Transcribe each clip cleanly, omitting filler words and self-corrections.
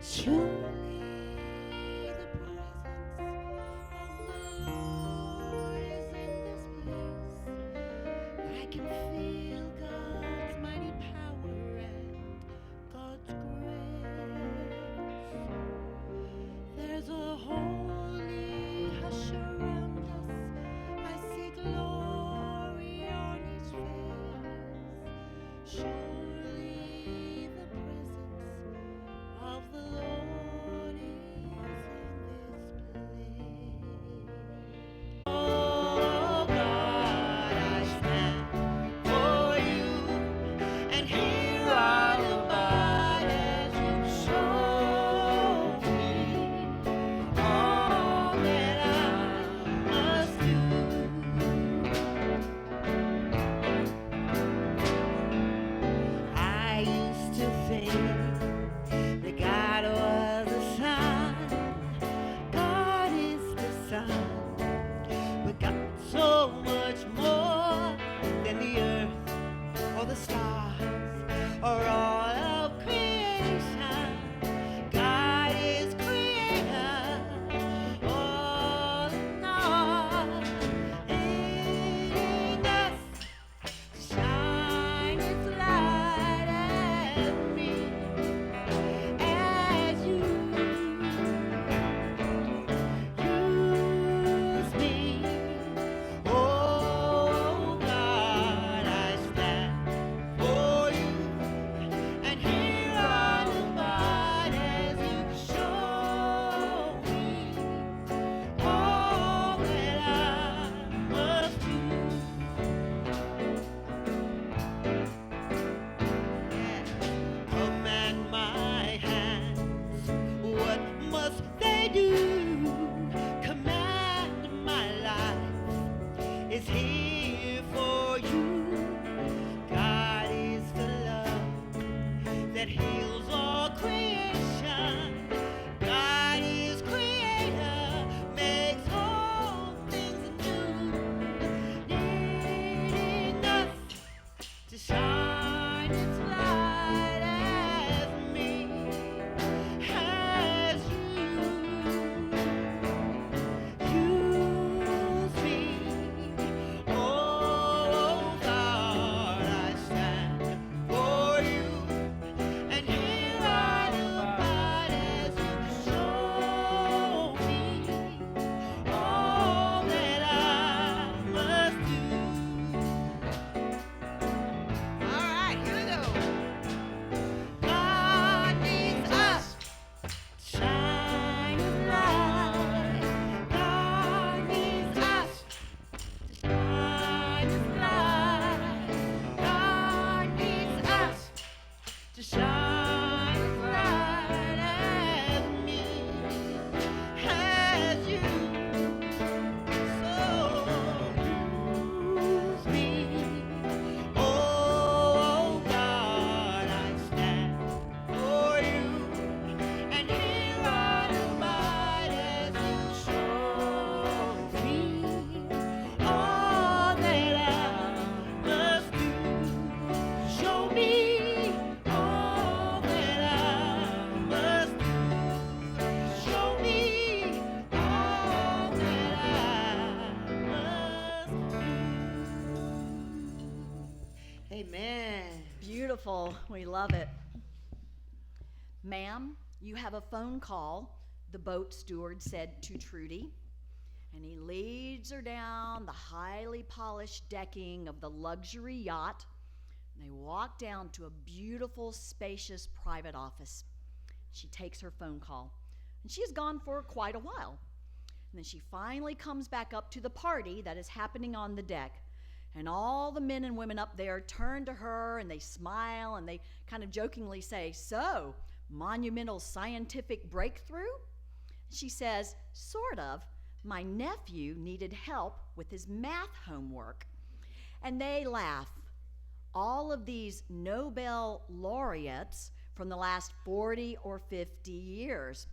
Surely the presence of the Lord is in this place. I can feel God's mighty power and God's grace. There's a holy hush around us. I see glory on each face. Surely the presence of the Lord is in this place. Oh God, I stand for you, and here I abide as you show me all that I must do. I used to think that God was a sun, God is the sun, but God's so much more than the earth or the stars or all of creation. God is creator, all in all, in us to shine His light at me as you use me. Oh God, I stand for you, and here I abide as you show me all that I must do. Command my hands, what must they do? Command my life is here for you. God is the love that heals all creation. God is creator, makes all things new, needing us to shine its light as me, as you use me. Oh God, I stand for you, and here I abide as you show me all that I must do. All right, here we go. God needs us to shine His light. God needs us to shine His light. God needs us to shine His light as me, as you. So use me. Oh God, I stand for you, and here I abide as you show me all that I must do. Show me all that I must do. Show me all that I must do. Amen. Beautiful. We love it. Ma'am, you have a phone call, the boat steward said to Trudy, and he leads her down the highly polished decking of the luxury yacht, and they walk down to a beautiful, spacious private office. She takes her phone call, and she is gone for quite a while. And then she finally comes back up to the party that is happening on the deck. And all the men and women up there turn to her and they smile and they kind of jokingly say, "So, monumental scientific breakthrough?" She says, "Sort of. My nephew needed help with his math homework." And they laugh. All of these Nobel laureates from the last 40 or 50 years.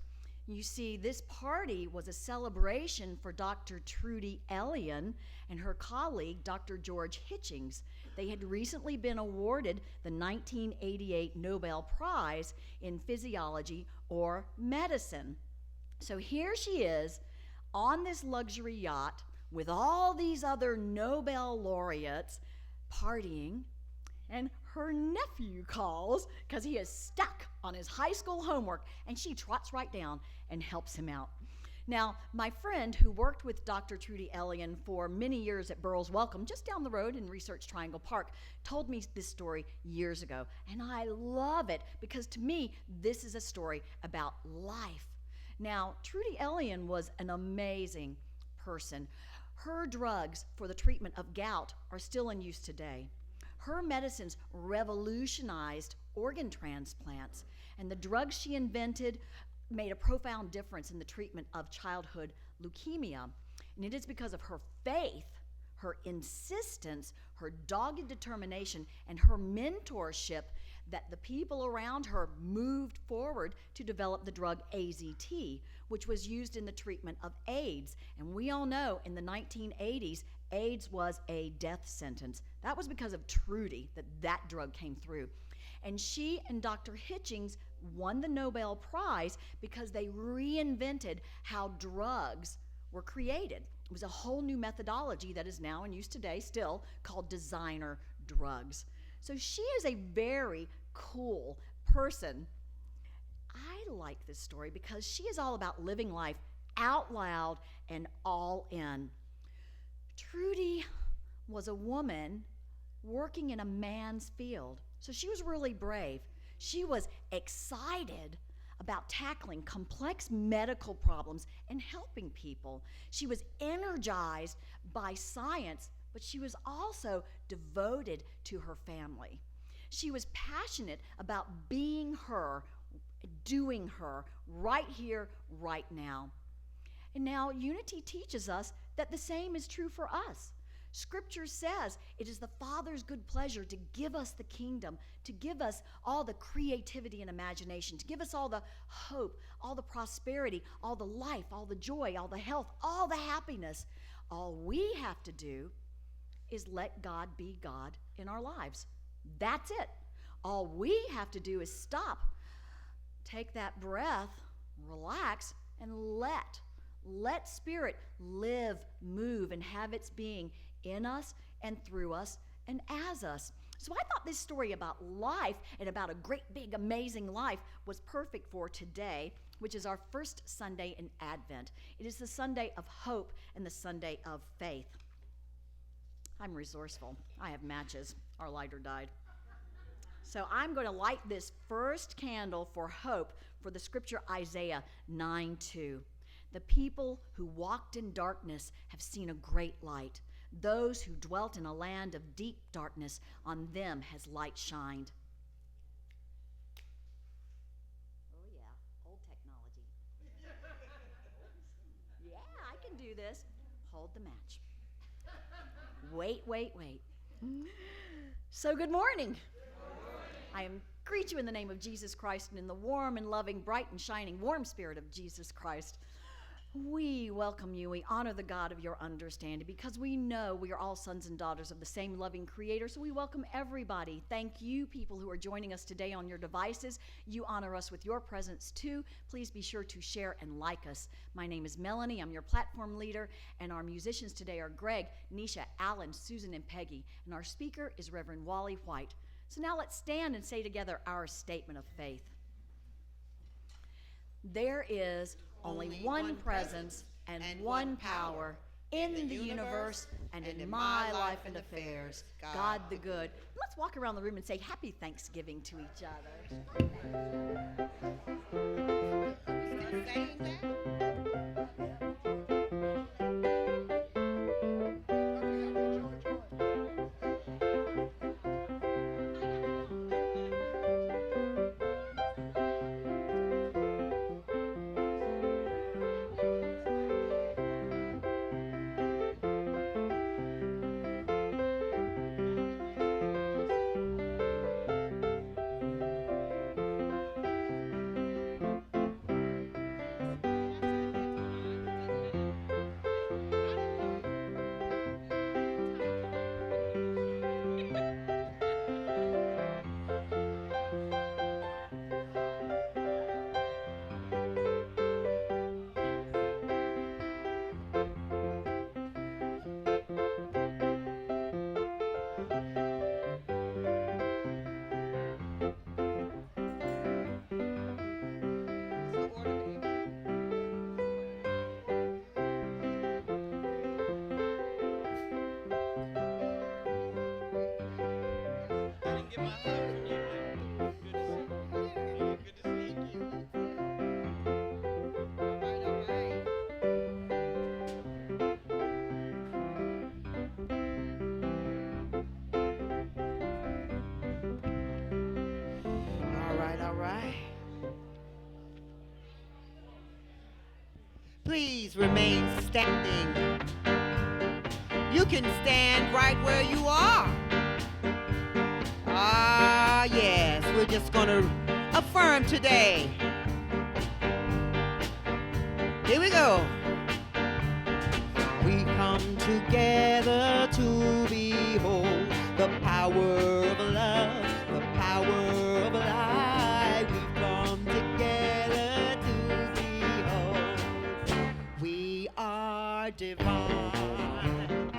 You see, this party was a celebration for Dr. Trudy Ellion and her colleague, Dr. George Hitchings. They had recently been awarded the 1988 Nobel Prize in Physiology or Medicine. So here she is on this luxury yacht with all these other Nobel laureates partying, and her nephew calls because he is stuck on his high school homework, and she trots right down and helps him out. Now, my friend who worked with Dr. Trudy Elliott for many years at Burroughs Welcome, just down the road in Research Triangle Park, told me this story years ago, and I love it because to me, this is a story about life. Now, Trudy Elliott was an amazing person. Her drugs for the treatment of gout are still in use today. Her medicines revolutionized organ transplants, and the drugs she invented made a profound difference in the treatment of childhood leukemia. And it is because of her faith, her insistence, her dogged determination, and her mentorship that the people around her moved forward to develop the drug AZT, which was used in the treatment of AIDS. And we all know in the 1980s, AIDS was a death sentence. That was because of Trudy that drug came through. And she and Dr. Hitchings won the Nobel Prize because they reinvented how drugs were created. It was a whole new methodology that is now in use today still called designer drugs. So she is a very cool person. I like this story because she is all about living life out loud and all in. Trudy was a woman working in a man's field, so she was really brave. She was excited about tackling complex medical problems and helping people. She was energized by science, but she was also devoted to her family. She was passionate about being her, doing her, right here, right now. And now Unity teaches us that the same is true for us. Scripture says it is the Father's good pleasure to give us the kingdom, to give us all the creativity and imagination, to give us all the hope, all the prosperity, all the life, all the joy, all the health, all the happiness. All we have to do is let God be God in our lives. That's it. All we have to do is stop, take that breath, relax, and let Spirit live, move, and have its being in us and through us and as us. So I thought this story about life and about a great, big, amazing life was perfect for today, which is our first Sunday in Advent. It is the Sunday of hope and the Sunday of faith. I'm resourceful. I have matches. Our lighter died. So I'm going to light this first candle for hope for the scripture Isaiah 9:2. The people who walked in darkness have seen a great light. Those who dwelt in a land of deep darkness, on them has light shined. Oh yeah, old technology. Yeah, I can do this. Hold the match. Wait. So good morning. I greet you in the name of Jesus Christ and in the warm and loving, bright and shining, warm spirit of Jesus Christ. We welcome you. We honor the God of your understanding because we know we are all sons and daughters of the same loving Creator. So we welcome everybody. Thank you, people who are joining us today on your devices. You honor us with your presence too. Please be sure to share and like us. My name is Melanie. I'm your platform leader, and our musicians today are Greg, Nisha, Alan, Susan, and Peggy. And our speaker is Reverend Wally White. So now let's stand and say together our statement of faith. There is only one presence and one power in the universe and in my life and affairs, God the good. Let's walk around the room and say Happy Thanksgiving to each other. Saying that? Give my hug from you. Good to see you. All right. Please remain standing. You can stand right where you are. Ah, yes, we're just going to affirm today. Here we go. We come together to behold the power of love, the power of life. We've come together to behold. We are divine.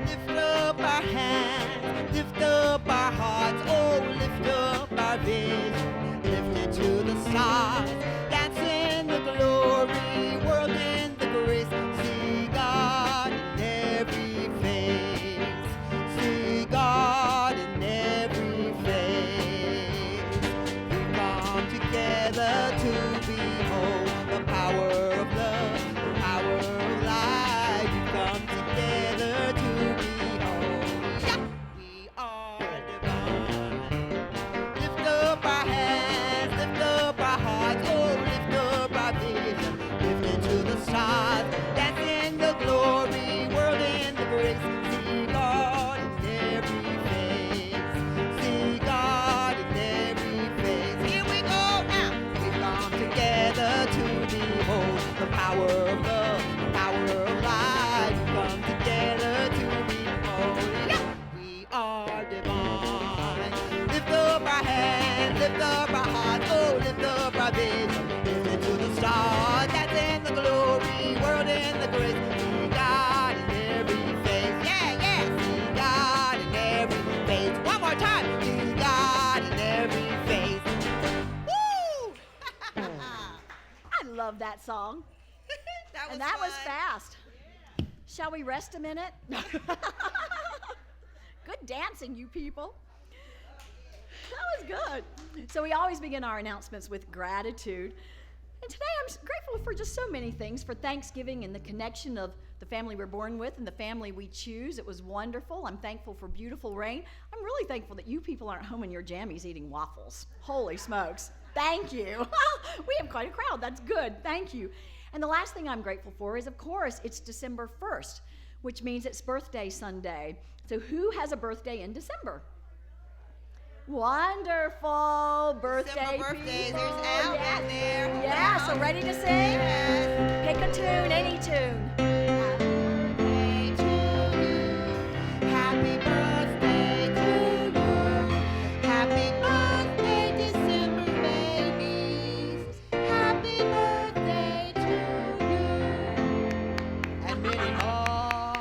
Lift up our hands, lift up our hearts, oh, lift up our vision, lift it to the stars, dance in the glory, world in the grace, see God in every face, see God in every face. We come together to behold the power of love, the power of life. We come together to behold. Yeah. We are divine. Lift up our hands, lift up our hearts, oh, lift up our vision, lift it to the stars, dance in the glory, world in the grace, see God in every face, see God in every face. Here we go now. We come together to behold the power of love, the power of life. We come together to behold. Yeah. We are divine. Lift up our hands, lift up our hearts, oh, lift up our vision, lift it to the stars, that's in the glory, world in the grace, see God in every face, yeah, see God in every face, one more time, see God in every face, woo! I love that song. That was fast. Shall we rest a minute? Good dancing, you people. That was good. So we always begin our announcements with gratitude. And today I'm grateful for just so many things, for Thanksgiving and the connection of the family we're born with and the family we choose. It was wonderful. I'm thankful for beautiful rain. I'm really thankful that you people aren't home in your jammies eating waffles. Holy smokes. Thank you. We have quite a crowd. That's good. Thank you. And the last thing I'm grateful for is, of course, it's December 1st, which means it's birthday Sunday. So who has a birthday in December? Wonderful birthday birthdays. people. There's Al right there. Yeah, so ready to sing? Yes. Pick a tune, any tune. Happy birthday to you. Happy birthday, December babies. Happy birthday to you. And many more.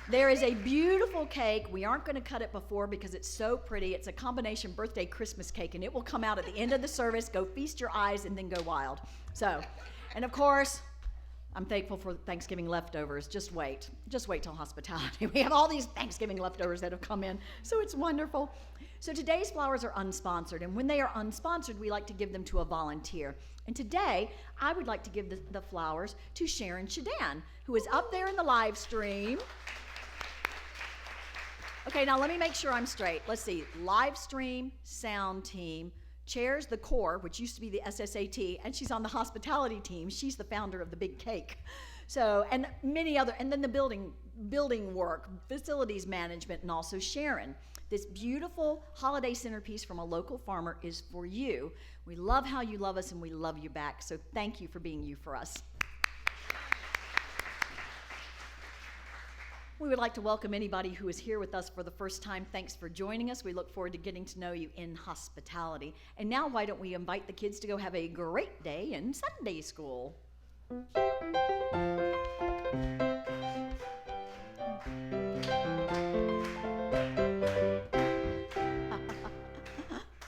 There is a beautiful cake. We aren't going to cut it before because it's so pretty. It's a combination birthday Christmas cake, and it will come out at the end of the service. Go feast your eyes and then go wild. So, and of course, I'm thankful for Thanksgiving leftovers. Just wait till hospitality. We have all these Thanksgiving leftovers that have come in, so it's wonderful. So today's flowers are unsponsored, and when they are unsponsored, we like to give them to a volunteer. And today, I would like to give the flowers to Sharon Shadan, who is up there in the live stream. Okay, now let me make sure I'm straight. Let's see. Live stream, sound team, chairs the core, which used to be the SSAT, and she's on the hospitality team. She's the founder of the big cake. So, and many other, and then the building work, facilities management, and also Sharon. This beautiful holiday centerpiece from a local farmer is for you. We love how you love us, and we love you back. So thank you for being you for us. We would like to welcome anybody who is here with us for the first time. Thanks for joining us. We look forward to getting to know you in hospitality. And now why don't we invite the kids to go have a great day in Sunday school.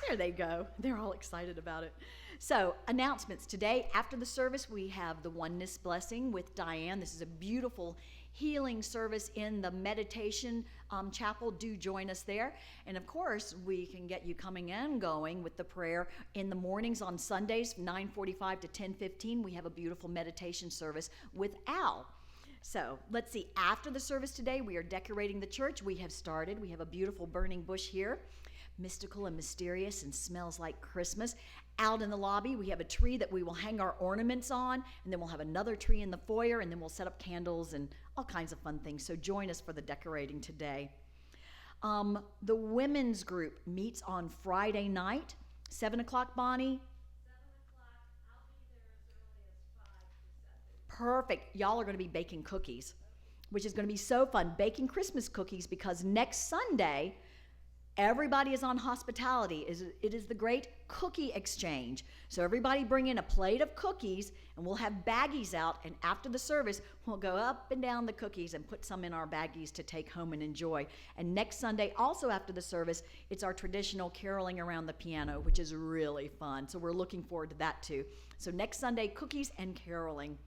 There they go. They're all excited about it. So, announcements. Today, after the service, we have the Oneness Blessing with Diane. This is a beautiful healing service in the meditation chapel, do join us there. And of course, we can get you coming and going with the prayer in the mornings on Sundays, 9:45 to 10:15. We have a beautiful meditation service with Al. So let's see, after the service today, we are decorating the church. We have started. We have a beautiful burning bush here, mystical and mysterious and smells like Christmas. Out in the lobby, we have a tree that we will hang our ornaments on, and then we'll have another tree in the foyer, and then we'll set up candles and all kinds of fun things. So join us for the decorating today. The women's group meets on Friday night, 7 o'clock, Bonnie? 7 o'clock. I'll be there as early as 5 to 7. Perfect. Y'all are going to be baking cookies, which is going to be so fun. Baking Christmas cookies, because next Sunday, everybody is on hospitality. It is the great cookie exchange. So everybody bring in a plate of cookies, and we'll have baggies out. And after the service, we'll go up and down the cookies and put some in our baggies to take home and enjoy. And next Sunday, also after the service, it's our traditional caroling around the piano, which is really fun. So we're looking forward to that too. So next Sunday, cookies and caroling.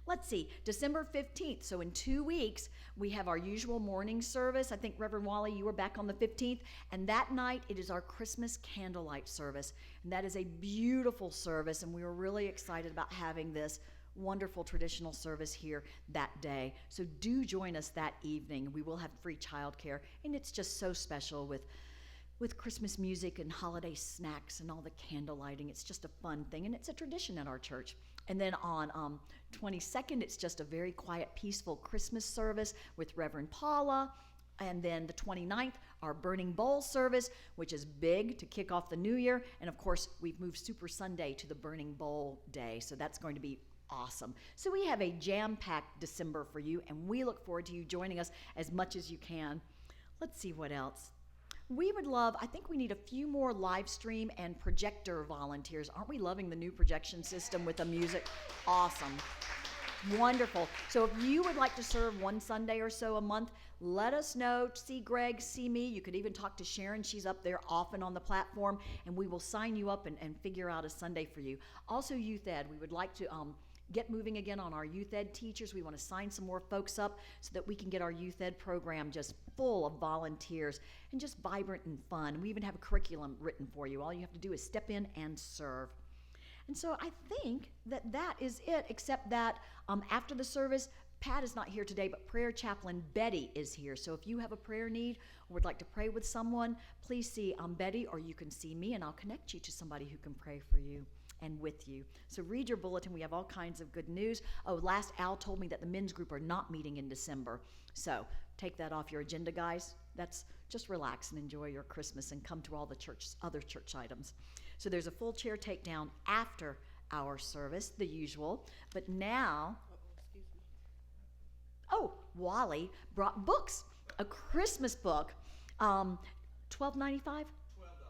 Let's see, December 15th, so in 2 weeks, we have our usual morning service. I think, Reverend Wally, you were back on the 15th, and that night it is our Christmas candlelight service. And that is a beautiful service, and we were really excited about having this wonderful traditional service here that day. So do join us that evening. We will have free childcare, and it's just so special with Christmas music and holiday snacks and all the candle lighting. It's just a fun thing, and it's a tradition at our church. And then on 22nd, it's just a very quiet, peaceful Christmas service with Reverend Paula. And then the 29th, our Burning Bowl service, which is big to kick off the new year. And of course, we've moved Super Sunday to the Burning Bowl day, so that's going to be awesome. So we have a jam-packed December for you, and we look forward to you joining us as much as you can. Let's see what else. We would love, I think we need a few more live stream and projector volunteers. Aren't we loving the new projection system with the music? Awesome. Wonderful. So if you would like to serve one Sunday or so a month, let us know. See Greg, see me. You could even talk to Sharon. She's up there often on the platform, and we will sign you up and figure out a Sunday for you. Also, Youth Ed, we would like to get moving again on our Youth Ed teachers. We want to sign some more folks up so that we can get our Youth Ed program just full of volunteers and just vibrant and fun. We even have a curriculum written for you. All you have to do is step in and serve. And so I think that is it, except that after the service, Pat is not here today, but prayer chaplain Betty is here. So if you have a prayer need or would like to pray with someone, please see Betty, or you can see me, and I'll connect you to somebody who can pray for you and with you. So read your bulletin. We have all kinds of good news. Oh, last Al told me that the men's group are not meeting in December. So take that off your agenda, guys. That's just relax and enjoy your Christmas and come to all the other church items. So there's a full chair takedown after our service, the usual. But now, Wally brought books, a Christmas book, $12.95?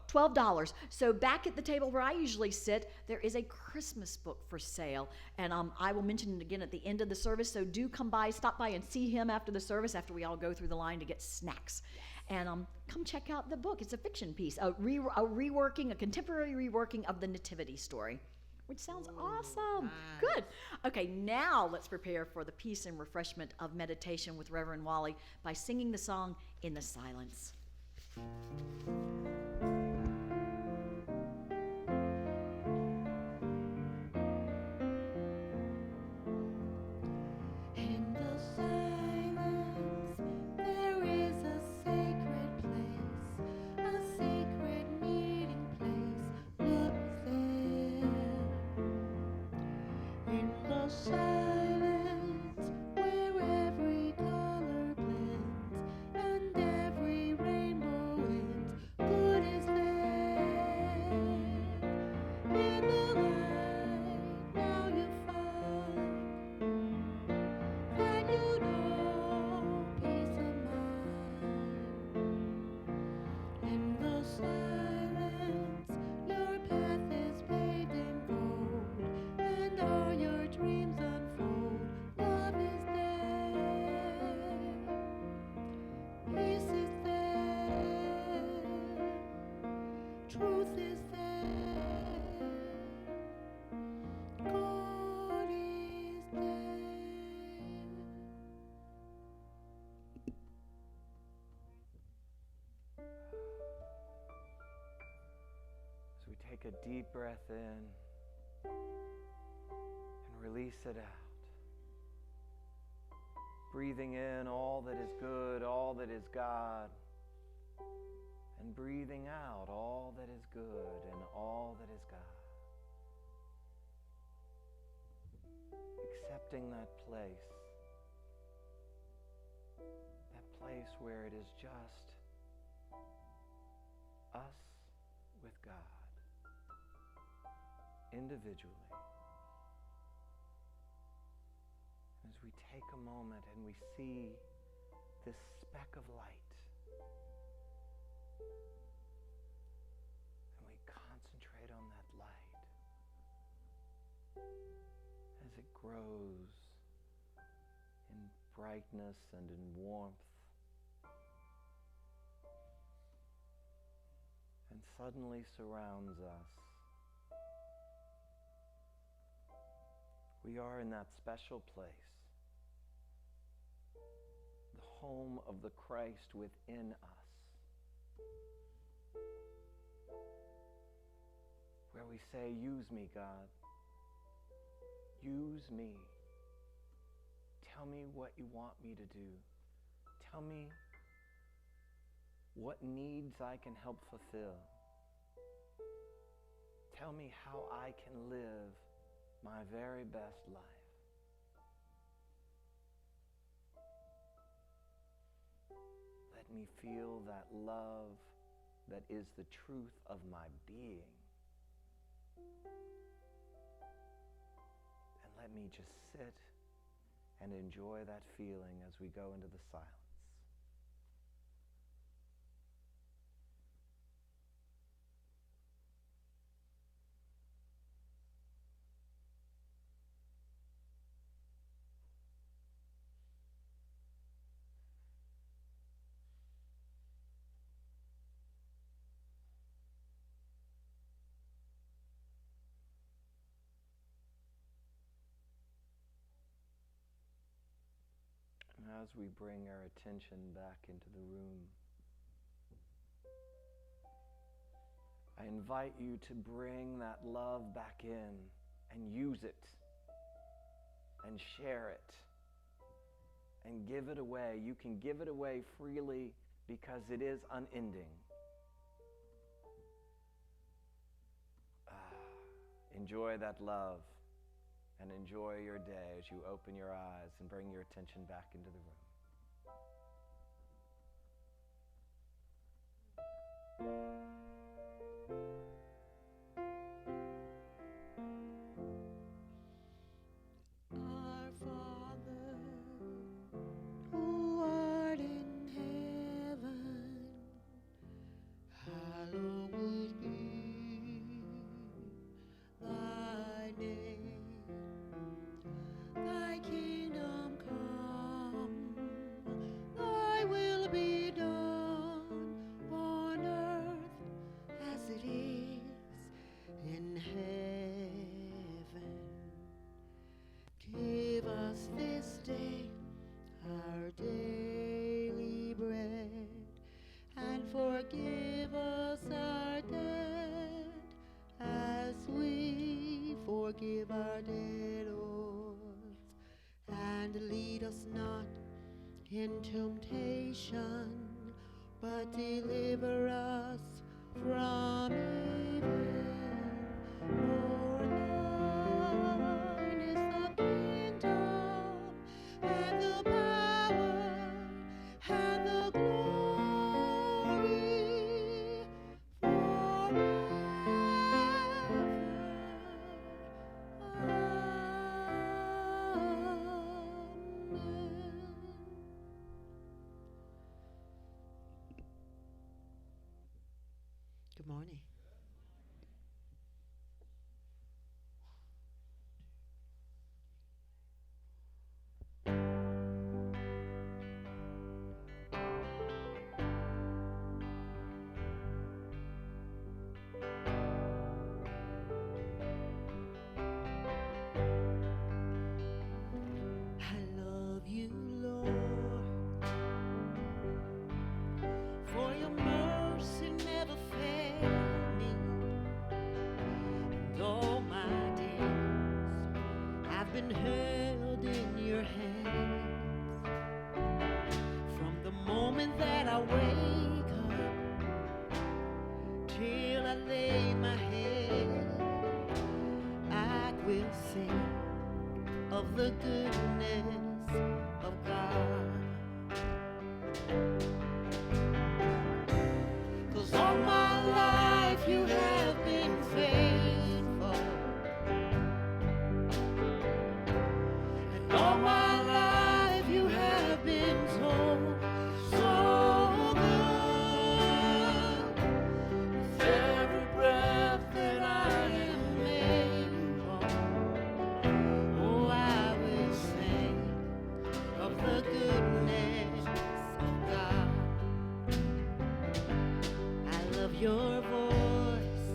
$12. So back at the table where I usually sit, there is a Christmas book for sale. And I will mention it again at the end of the service. So do come by, stop by and see him after the service, after we all go through the line to get snacks. And come check out the book. It's a fiction piece, a contemporary reworking of the Nativity story, which sounds awesome. Nice. Good. Okay, now let's prepare for the peace and refreshment of meditation with Reverend Wally by singing the song In the Silence. In the silence, there is a sacred place, a sacred meeting place. Look there. In the silence, where every color blends and every rainbow ends. Take a deep breath in and release it out. Breathing in all that is good, all that is God, and breathing out all that is good and all that is God. Accepting that place where it is just us with God, individually. As we take a moment and we see this speck of light, and we concentrate on that light as it grows in brightness and in warmth, and suddenly surrounds us. We are in that special place, the home of the Christ within us, where we say, use me, God. Use me. Tell me what you want me to do. Tell me what needs I can help fulfill. Tell me how I can live my very best life. Let me feel that love that is the truth of my being. And let me just sit and enjoy that feeling as we go into the silence. And as we bring our attention back into the room, I invite you to bring that love back in and use it and share it and give it away. You can give it away freely because it is unending. Enjoy that love. And enjoy your day as you open your eyes and bring your attention back into the room. Our Father, who art in heaven, hallowed be thy name. Thy kingdom come, thy will be done on earth as it is in heaven. Give us this day our daily bread, and forgive us our debt as we forgive our debtors. And lead us not in temptation, but deliver us from evil. For thine is the kingdom, and the power, and the glory, forever. Good morning. I love you, Lord, for your mercy never fails. I lay my head, I will sing of the goodness of God. 'Cause all my life you have been faithful, and all my life you have been so good. With every breath that I am able, oh, I will sing of the goodness of God. I love your voice.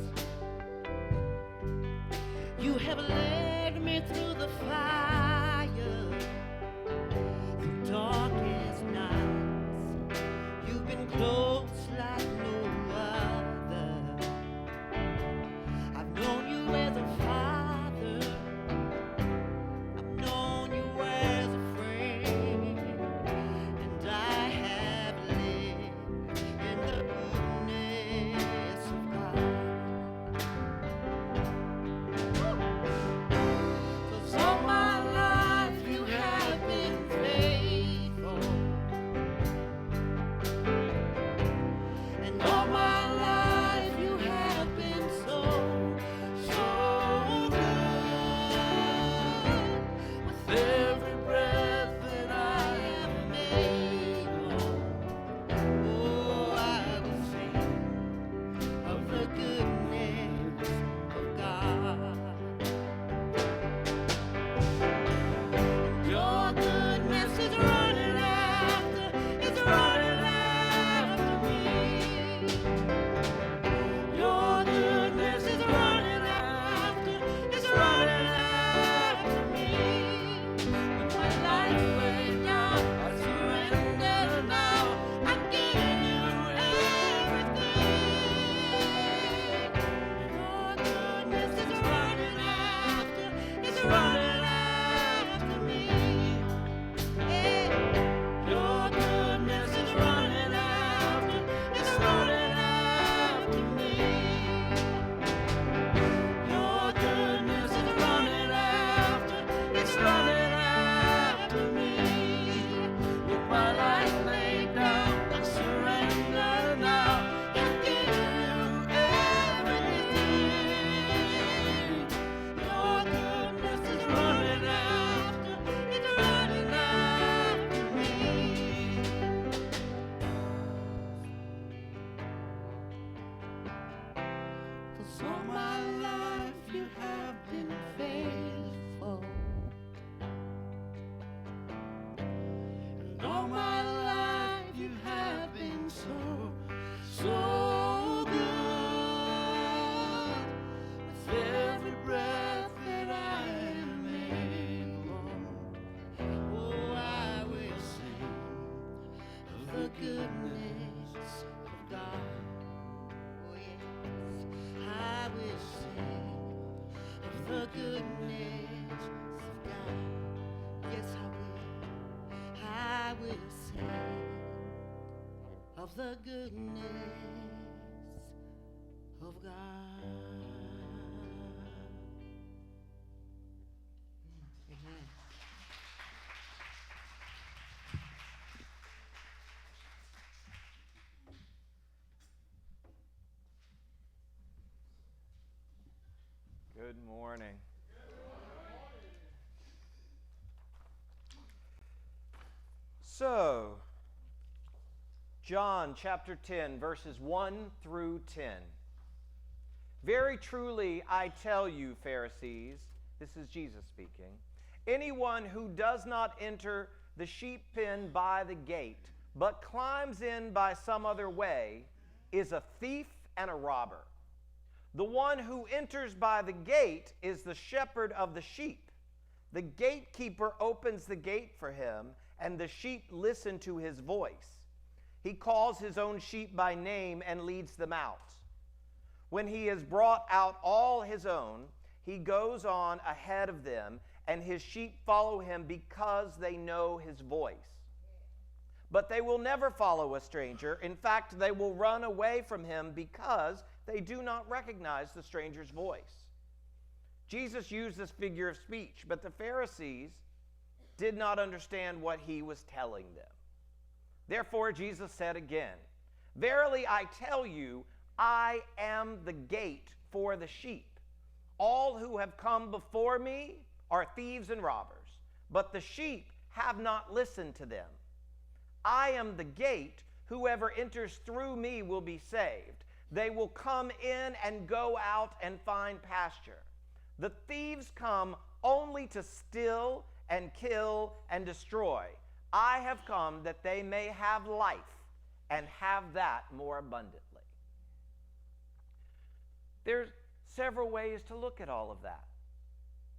You have led me through the fire, through darkest nights. You've been close like no other. I've known you as a father. I've known you as a friend. And I have lived in the goodness of God. 'Cause all my life you have been faithful, and all my life you have been so good. With every breath that I am able, oh, I will sing of the goodness of God. Your goodness is running after me. Your goodness is running after me. With my life laid down, I surrender now. I give you everything. Your goodness is running after me. Yeah. Your goodness is running after me. Your goodness is running after me. With my life laid down, I surrender now. I give you everything. Your goodness is running after me. 'Cause all my life you have been faithful, and all my life you have been so good. With every breath that I am able, oh, I will sing of the goodness of God. Oh, yes, I will sing of the goodness of God. Yes, I will sing of the goodness of God. Amen. Good morning. So, John chapter 10, verses 1 through 10. Very truly I tell you, Pharisees, this is Jesus speaking, anyone who does not enter the sheep pen by the gate, but climbs in by some other way, is a thief and a robber. The one who enters by the gate is the shepherd of the sheep. The gatekeeper opens the gate for him, and the sheep listen to his voice. He calls his own sheep by name and leads them out. When he has brought out all his own, he goes on ahead of them, and his sheep follow him because they know his voice. But they will never follow a stranger. In fact, they will run away from him because they do not recognize the stranger's voice. Jesus used this figure of speech, but the Pharisees did not understand what he was telling them. Therefore, Jesus said again, "Verily I tell you, I am the gate for the sheep. All who have come before me are thieves and robbers, but the sheep have not listened to them. I am the gate. Whoever enters through me will be saved. They will come in and go out and find pasture. The thieves come only to steal and kill and destroy. I have come that they may have life and have that more abundantly." There's several ways to look at all of that.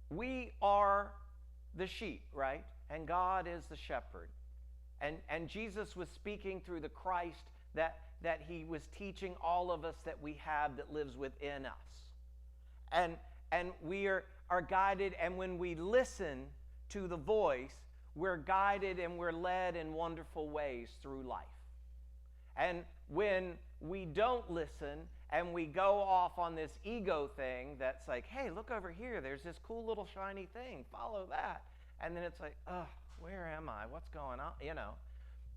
We are the sheep, right? And God is the shepherd. And Jesus was speaking through the Christ that he was teaching all of us that we have that lives within us. And we are guided, and when we listen to the voice, we're guided and we're led in wonderful ways through life. And when we don't listen and we go off on this ego thing that's like, hey, look over here, there's this cool little shiny thing, follow that. And then it's like, oh, where am I? What's going on? You know.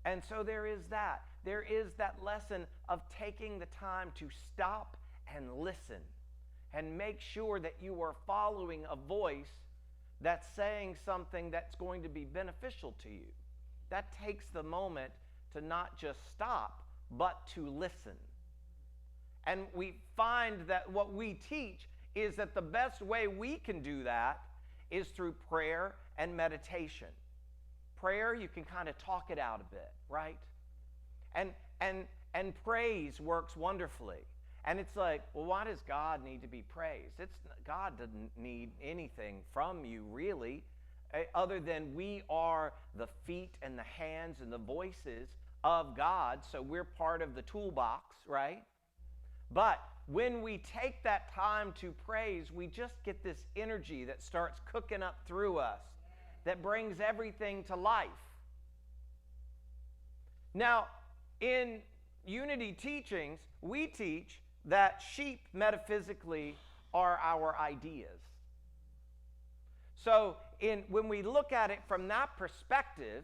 And so there is that. There is that lesson of taking the time to stop and listen and make sure that you are following a voice that's saying something that's going to be beneficial to you. That takes the moment to not just stop, but to listen. And we find that what we teach is that the best way we can do that is through prayer and meditation. Prayer, you can kind of talk it out a bit, right? And praise works wonderfully. And it's like, well, why does God need to be praised? God doesn't need anything from you, really, other than we are the feet and the hands and the voices of God, so we're part of the toolbox, right? But when we take that time to praise, we just get this energy that starts cooking up through us that brings everything to life. Now, in Unity teachings, we teach that sheep metaphysically are our ideas. So when we look at it from that perspective,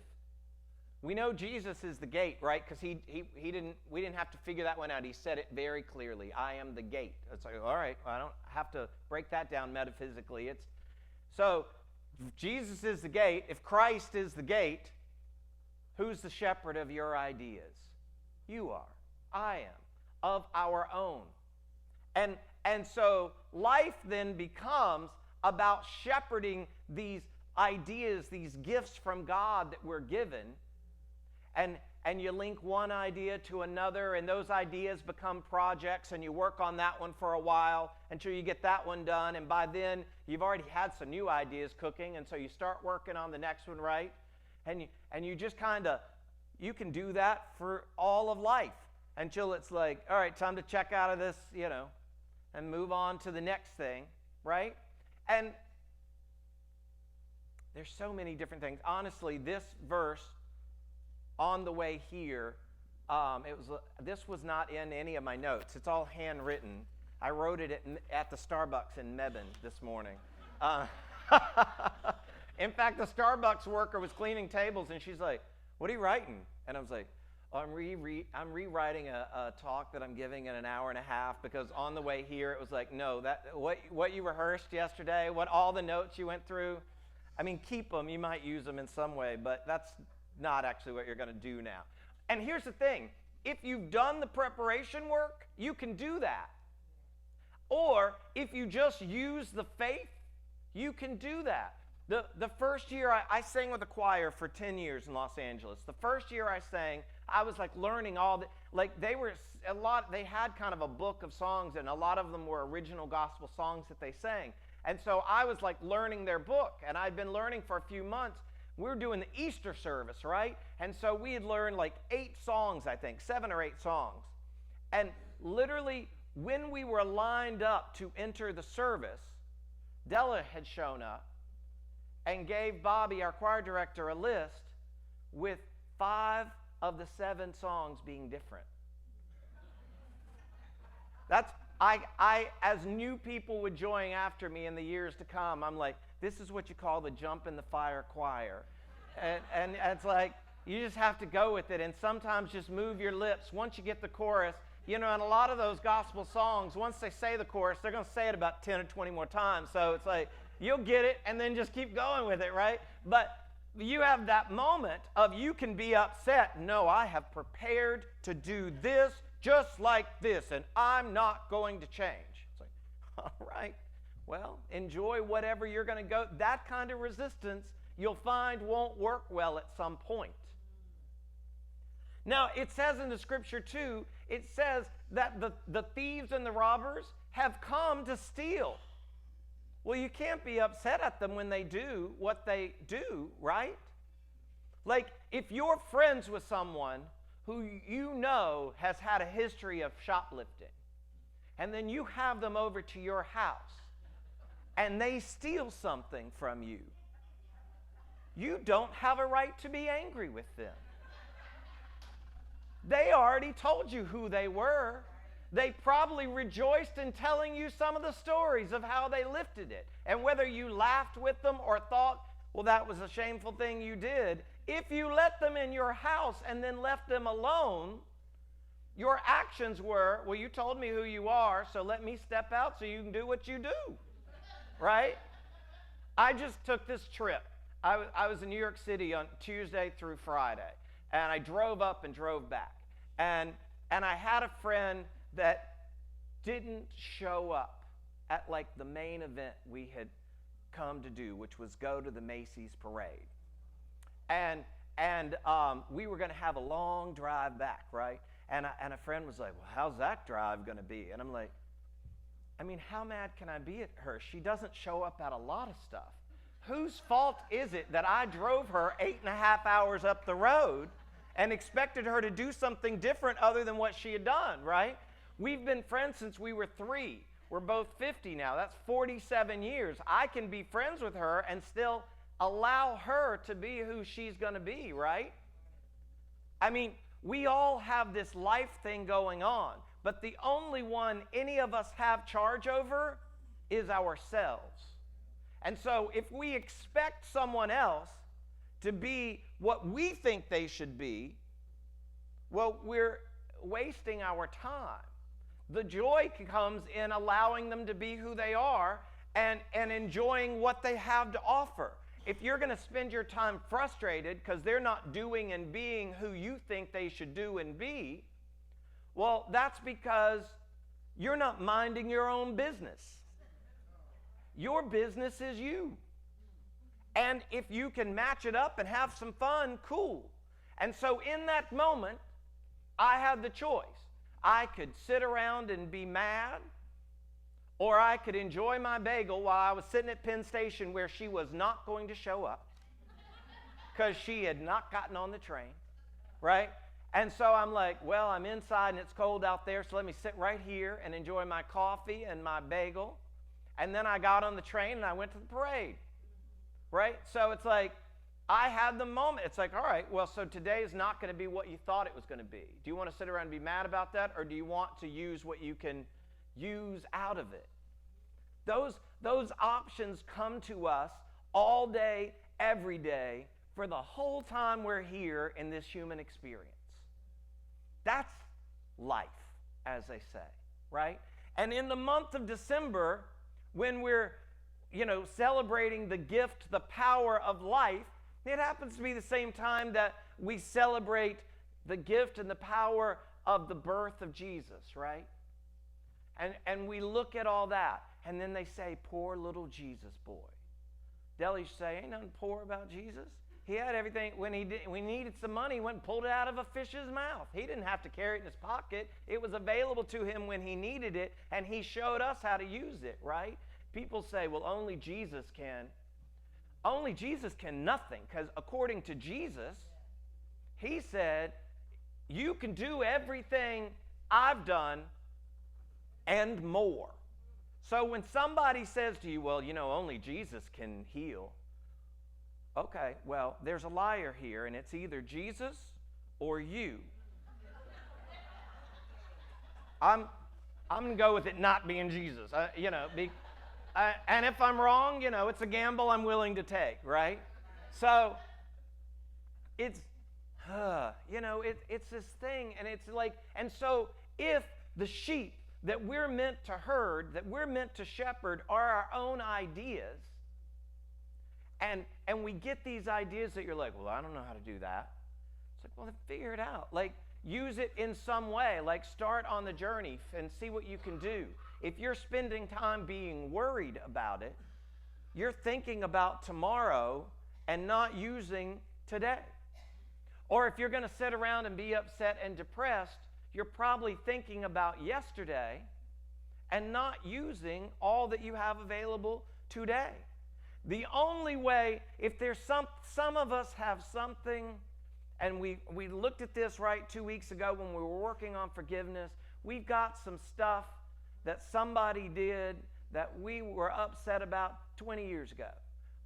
we know Jesus is the gate, right? Because we didn't have to figure that one out. He said it very clearly. I am the gate. It's like, all right, I don't have to break that down metaphysically. So if Jesus is the gate, if Christ is the gate, who's the shepherd of your ideas? You are. I am. Of our own. And so life then becomes about shepherding these ideas, these gifts from God that we're given. And you link one idea to another, and those ideas become projects, and you work on that one for a while until you get that one done, and by then you've already had some new ideas cooking, and so you start working on the next one, right? And you just kind of, you can do that for all of life until it's like, all right, time to check out of this, and move on to the next thing, right? And there's so many different things. Honestly, this verse on the way here, this was not in any of my notes. It's all handwritten. I wrote it at the Starbucks in Mebane this morning. In fact, the Starbucks worker was cleaning tables, and she's like, "What are you writing?" And I was like, "Oh, I'm rewriting a talk that I'm giving in an hour and a half, because on the way here it was like, no, that what you rehearsed yesterday, what all the notes you went through, I mean, keep them. You might use them in some way, but that's not actually what you're going to do now." And here's the thing. If you've done the preparation work, you can do that. Or if you just use the faith, you can do that. The first year I sang with a choir for 10 years in Los Angeles. The first year I sang, I was like learning all the, like they had kind of a book of songs, and a lot of them were original gospel songs that they sang. And so I was like learning their book, and I'd been learning for a few months. We were doing the Easter service, right? And so we had learned like 8 songs, I think, 7 or 8 songs. And literally, when we were lined up to enter the service, Della had shown up and gave Bobby, our choir director, a list with 5 of the 7 songs being different. That's, I, as new people would join after me in the years to come, I'm like, this is what you call the jump in the fire choir. And it's like, you just have to go with it, and sometimes just move your lips. Once you get the chorus, and a lot of those gospel songs, once they say the chorus, they're going to say it about 10 or 20 more times. So it's like, you'll get it, and then just keep going with it, right? But you have that moment of you can be upset. No, I have prepared to do this just like this, and I'm not going to change. It's like, all right, well, enjoy whatever you're going to go. That kind of resistance, you'll find won't work well at some point. Now, it says in the scripture too, it says that the thieves and the robbers have come to steal. Well, you can't be upset at them when they do what they do, right? Like, if you're friends with someone who you know has had a history of shoplifting, and then you have them over to your house, and they steal something from you, you don't have a right to be angry with them. They already told you who they were. They probably rejoiced in telling you some of the stories of how they lifted it. And whether you laughed with them or thought, well, that was a shameful thing you did, if you let them in your house and then left them alone, your actions were, well, you told me who you are, so let me step out so you can do what you do, right? I just took this trip. I was in New York City on Tuesday through Friday, and I drove up and drove back. And I had a friend that didn't show up at like the main event we had come to do, which was go to the Macy's parade. And we were going to have a long drive back, right? And a friend was like, well, how's that drive going to be? And I'm like, I mean, how mad can I be at her? She doesn't show up at a lot of stuff. Whose fault is it that I drove her 8.5 hours up the road and expected her to do something different other than what she had done, right? We've been friends since we were 3. We're both 50 now. That's 47 years. I can be friends with her and still allow her to be who she's going to be, right? I mean, we all have this life thing going on, but the only one any of us have charge over is ourselves. And so if we expect someone else to be what we think they should be, well, we're wasting our time. The joy comes in allowing them to be who they are and enjoying what they have to offer. If you're going to spend your time frustrated because they're not doing and being who you think they should do and be, well, that's because you're not minding your own business. Your business is you. And if you can match it up and have some fun, cool. And so in that moment, I had the choice. I could sit around and be mad, or I could enjoy my bagel while I was sitting at Penn Station where she was not going to show up because she had not gotten on the train, right? And so I'm like, well, I'm inside and it's cold out there, so let me sit right here and enjoy my coffee and my bagel. And then I got on the train and I went to the parade, right? So it's like, I had the moment. It's like, all right, well, so today is not going to be what you thought it was going to be. Do you want to sit around and be mad about that, or do you want to use what you can use out of it? Those options come to us all day, every day, for the whole time we're here in this human experience. That's life, as they say, right? And in the month of December, when we're, celebrating the gift, the power of life, it happens to be the same time that we celebrate the gift and the power of the birth of Jesus, right? And we look at all that, and then they say, poor little Jesus boy. Delis say, ain't nothing poor about Jesus. He had everything. When he needed some money, he went and pulled it out of a fish's mouth. He didn't have to carry it in his pocket. It was available to him when he needed it, and he showed us how to use it, right? People say, well, only Jesus can. Only Jesus can nothing, because according to Jesus, he said, you can do everything I've done and more. So when somebody says to you, well, only Jesus can heal. Okay, well, there's a liar here, and it's either Jesus or you? I'm going to go with it not being Jesus. And if I'm wrong, it's a gamble I'm willing to take, right? So it's this thing, and it's like, and so if the sheep that we're meant to herd, that we're meant to shepherd, are our own ideas, and we get these ideas that you're like, well, I don't know how to do that. It's like, well, then figure it out. Like, use it in some way. Like, start on the journey and see what you can do. If you're spending time being worried about it, you're thinking about tomorrow and not using today. Or if you're going to sit around and be upset and depressed, you're probably thinking about yesterday and not using all that you have available today. The only way, if there's some of us have something, and we looked at this right 2 weeks ago when we were working on forgiveness, we've got some stuff that somebody did that we were upset about 20 years ago,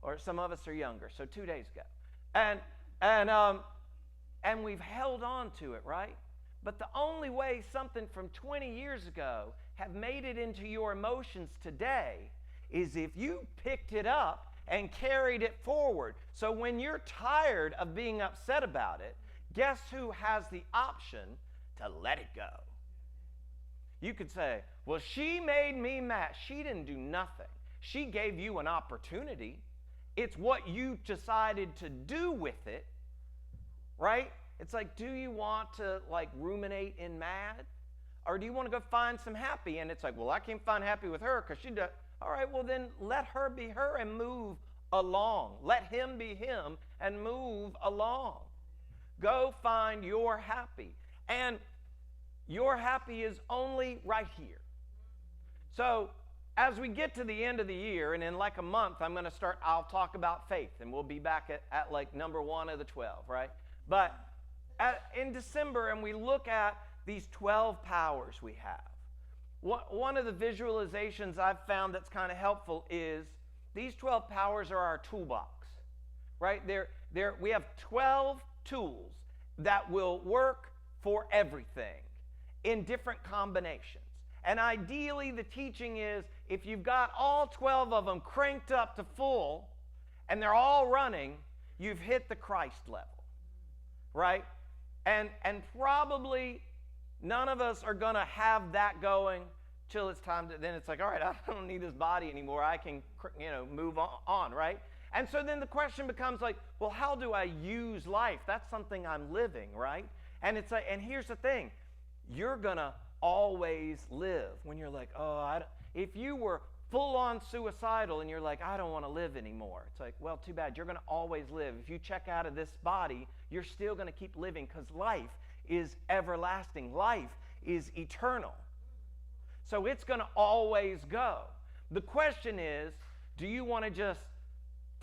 or some of us are younger, so 2 days ago. And we've held on to it, right? But the only way something from 20 years ago have made it into your emotions today is if you picked it up and carried it forward. So when you're tired of being upset about it, guess who has the option to let it go? You could say, well, she made me mad. She didn't do nothing. She gave you an opportunity. It's what you decided to do with it, right? It's like, do you want to ruminate in mad? Or do you want to go find some happy? And it's like, well, I can't find happy with her because she does. All right, well then let her be her and move along. Let him be him and move along. Go find your happy. And your happy is only right here. So as we get to the end of the year, and in like a month, I'll talk about faith, and we'll be back at like number 1 of the 12, right? But in December, and we look at these 12 powers we have. One of the visualizations I've found that's kind of helpful is these 12 powers are our toolbox, right? We have 12 tools that will work for everything in different combinations. And ideally, the teaching is if you've got all 12 of them cranked up to full and they're all running, you've hit the Christ level, right? And probably none of us are going to have that going till it's time to, then it's like, all right, I don't need this body anymore. I can, move on, right? And so then the question becomes like, well, how do I use life? That's something I'm living, right? And it's like, and here's the thing. You're going to always live when you're like, if you were full on suicidal and you're like, I don't want to live anymore. It's like, well, too bad. You're going to always live. If you check out of this body, you're still going to keep living because life is everlasting. Life is eternal. So it's going to always go. The question is, do you want to just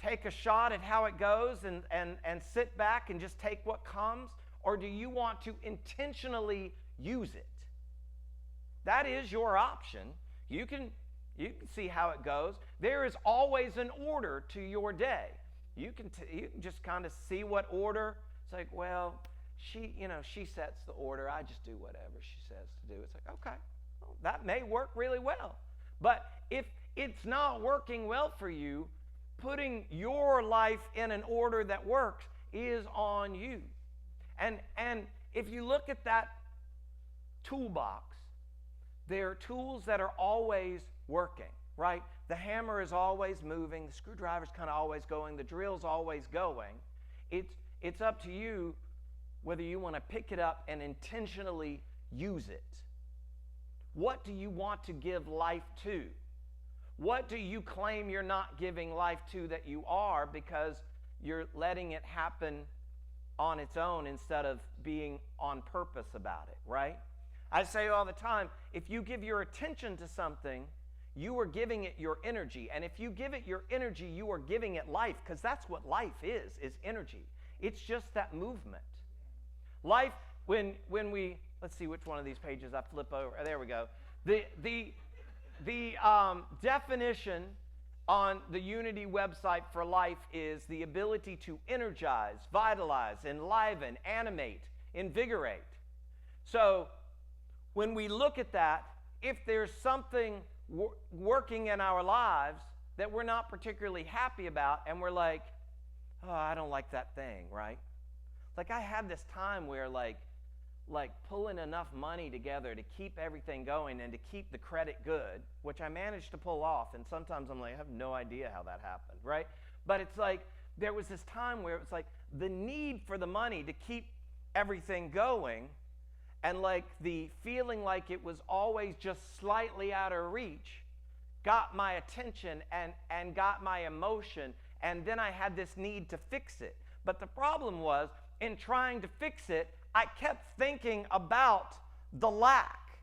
take a shot at how it goes and sit back and just take what comes? Or do you want to intentionally use it? That is your option. You can see how it goes. There is always an order to your day. You can just kind of see what order. It's like, well, she sets the order. I just do whatever she says to do. It's like, okay, well, that may work really well. But if it's not working well for you, putting your life in an order that works is on you. And if you look at that toolbox, there are tools that are always working, right? The hammer is always moving, the screwdriver's kind of always going, the drill's always going. It's up to you whether you want to pick it up and intentionally use it. What do you want to give life to? What do you claim you're not giving life to that you are because you're letting it happen on its own instead of being on purpose about it, right? I say all the time, if you give your attention to something, you are giving it your energy. And if you give it your energy, you are giving it life, because that's what life is energy. It's just that movement. Life, when we, let's see which one of these pages I flip over. There we go. The definition on the Unity website for life is the ability to energize, vitalize, enliven, animate, invigorate. So when we look at that, if there's something working in our lives that we're not particularly happy about, and we're like, oh, I don't like that thing, right? Like I had this time where like pulling enough money together to keep everything going and to keep the credit good, which I managed to pull off, and sometimes I'm like, I have no idea how that happened, right? But it's like there was this time where it was like the need for the money to keep everything going, and like the feeling like it was always just slightly out of reach got my attention and got my emotion, and then I had this need to fix it. But the problem was, in trying to fix it, I kept thinking about the lack.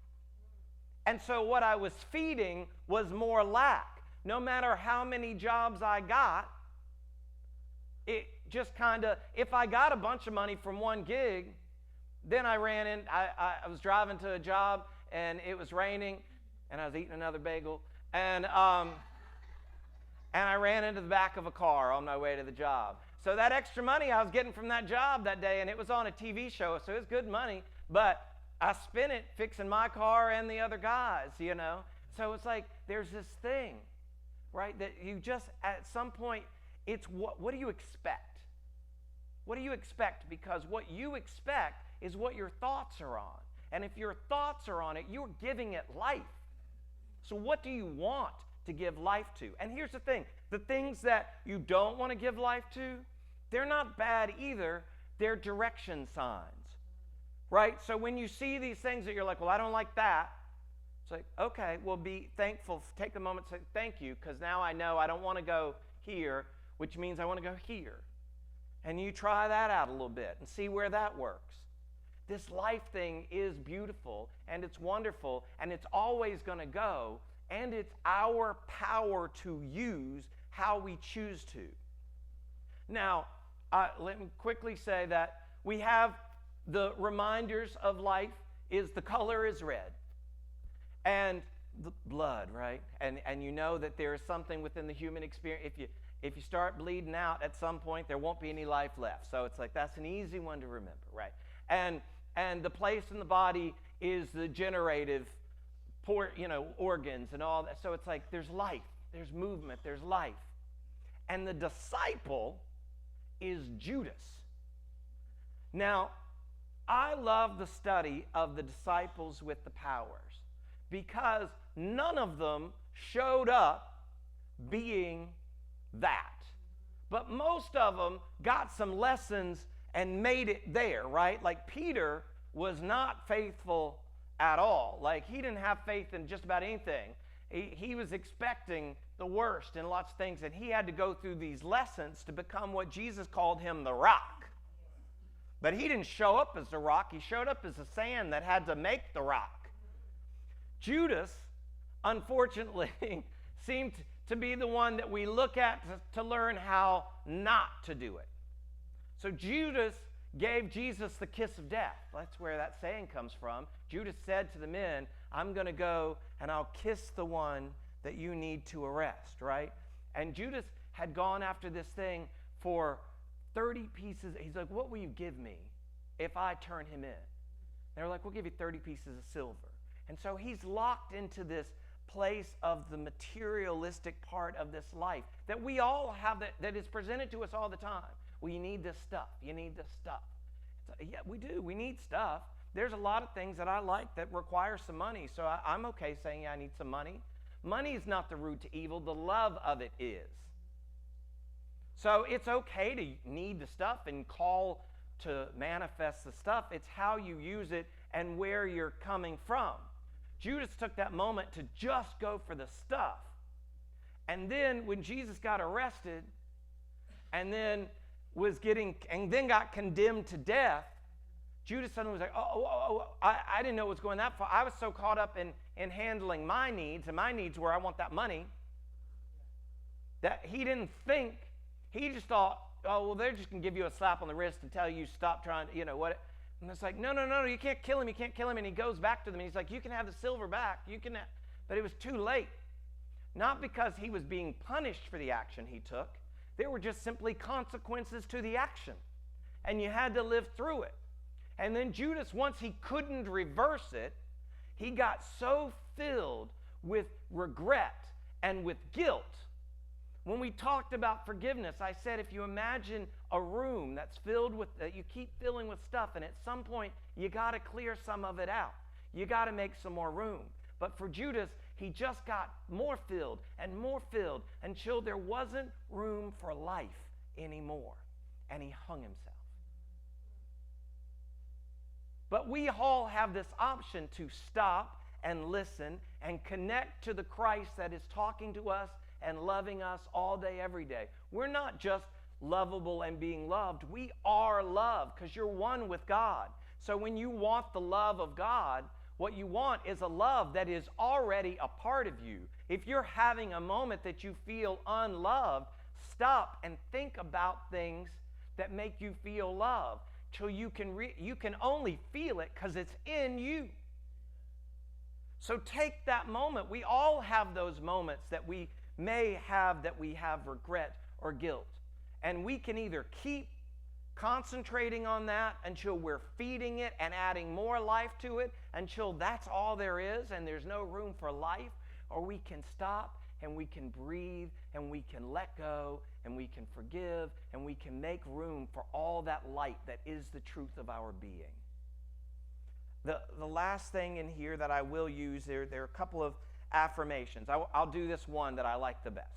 And so what I was feeding was more lack. No matter how many jobs I got, it just kind of, if I got a bunch of money from one gig, then I was driving to a job and it was raining and I was eating another bagel, and I ran into the back of a car on my way to the job. So that extra money I was getting from that job that day, and it was on a TV show, so it was good money, but I spent it fixing my car and the other guys, you know. So it's like there's this thing, right, that you just, at some point, it's what do you expect? What do you expect? Because what you expect is what your thoughts are on. And if your thoughts are on it, you're giving it life. So what do you want to give life to? And here's the thing. The things that you don't want to give life to, they're not bad either. They're direction signs, right? So when you see these things that you're like, well, I don't like that, it's like, okay, well, be thankful. Take a moment to say thank you, because now I know I don't want to go here, which means I want to go here. And you try that out a little bit and see where that works. This life thing is beautiful, and it's wonderful, and it's always going to go, and it's our power to use how we choose to. Now, let me quickly say that we have the reminders of life is the color is red, and the blood, right? And you know that there is something within the human experience. If you start bleeding out at some point, there won't be any life left. So it's like that's an easy one to remember, right? And the place in the body is the generative organs and all that. So it's like there's life, there's movement, there's life. And the disciple is Judas. Now, I love the study of the disciples with the powers because none of them showed up being that. But most of them got some lessons and made it there, right? Like Peter was not faithful at all. Like he didn't have faith in just about anything. He was expecting the worst in lots of things, and he had to go through these lessons to become what Jesus called him, the rock. But he didn't show up as the rock. He showed up as the sand that had to make the rock. Judas, unfortunately, seemed to be the one that we look at to learn how not to do it. So Judas gave Jesus the kiss of death. That's where that saying comes from. Judas said to the men, I'm going to go and I'll kiss the one that you need to arrest, right? And Judas had gone after this thing for 30 pieces. He's like, what will you give me if I turn him in? They're like, we'll give you 30 pieces of silver. And so he's locked into this place of the materialistic part of this life that we all have, that is presented to us all the time. Well, you need this stuff. You need this stuff. Yeah, we do. We need stuff. There's a lot of things that I like that require some money, so I'm okay saying I need some money. Money is not the root to evil. The love of it is. So it's okay to need the stuff and call to manifest the stuff. It's how you use it and where you're coming from. Judas took that moment to just go for the stuff. And then when Jesus got arrested and then got condemned to death, Judas suddenly was like, I didn't know it was going that far. I was so caught up in handling my needs, and my needs were I want that money, that he didn't think, he just thought, oh, well, they're just going to give you a slap on the wrist and tell you stop trying, what. And it's like, no, you can't kill him, you can't kill him. And he goes back to them, and he's like, you can have the silver back. But it was too late. Not because he was being punished for the action he took. There were just simply consequences to the action. And you had to live through it. And then Judas, once he couldn't reverse it, he got so filled with regret and with guilt. When we talked about forgiveness, I said if you imagine a room that's filled with, that you keep filling with stuff, and at some point you got to clear some of it out. You got to make some more room. But for Judas, he just got more filled until there wasn't room for life anymore. And he hung himself. But we all have this option to stop and listen and connect to the Christ that is talking to us and loving us all day, every day. We're not just lovable and being loved. We are loved because you're one with God. So when you want the love of God, what you want is a love that is already a part of you. If you're having a moment that you feel unloved, stop and think about things that make you feel loved till you can only feel it because it's in you. So take that moment. We all have those moments that we may have that we have regret or guilt. And we can either keep concentrating on that until we're feeding it and adding more life to it until that's all there is and there's no room for life, or we can stop and we can breathe and we can let go and we can forgive and we can make room for all that light that is the truth of our being. The last thing in here that I will use, there are a couple of affirmations. I'll do this one that I like the best.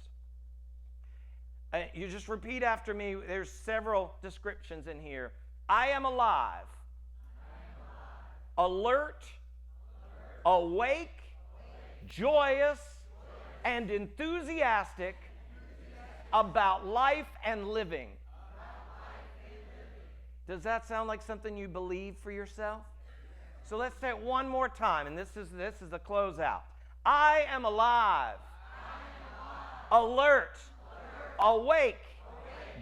You just repeat after me. There's several descriptions in here. I am alive. Alert, awake, joyous, and enthusiastic about life and living. Does that sound like something you believe for yourself? So let's say it one more time, and this is the closeout. I am alive. Alert, awake,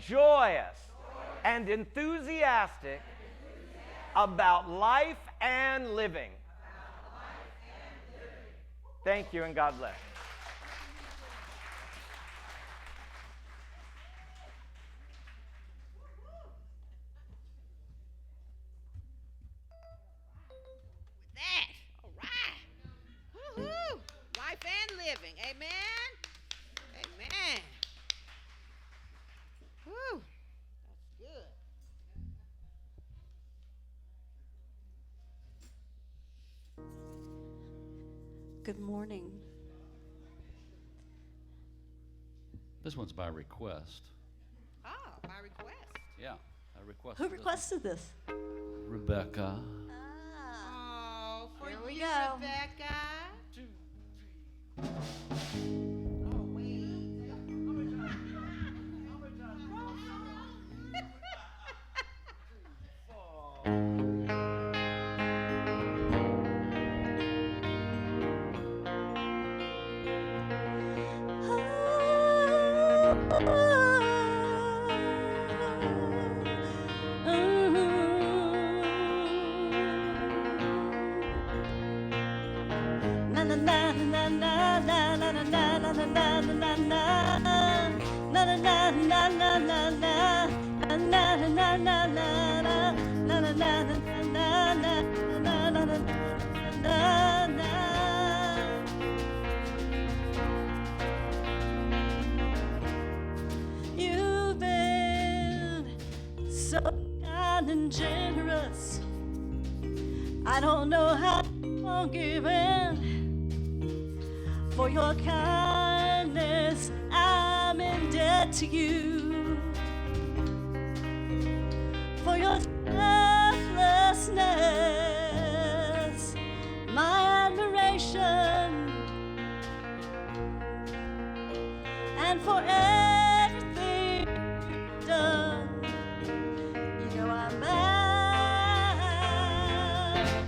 joyous, and enthusiastic about life and living. Thank you, and God bless. That. All right. Woo-hoo. Life and living. Amen. Amen. Woo. That's good. Good morning. This one's by request. Oh, by request. Yeah, I requested. Who requested this? Rebecca. Oh, for Here we you, go. Rebecca. 2, 3. Oh, wait. You've been so kind and generous. I don't know how I'm giving. For your kindness, I'm in debt to you. For your selflessness, my admiration, and for everything you've done. You know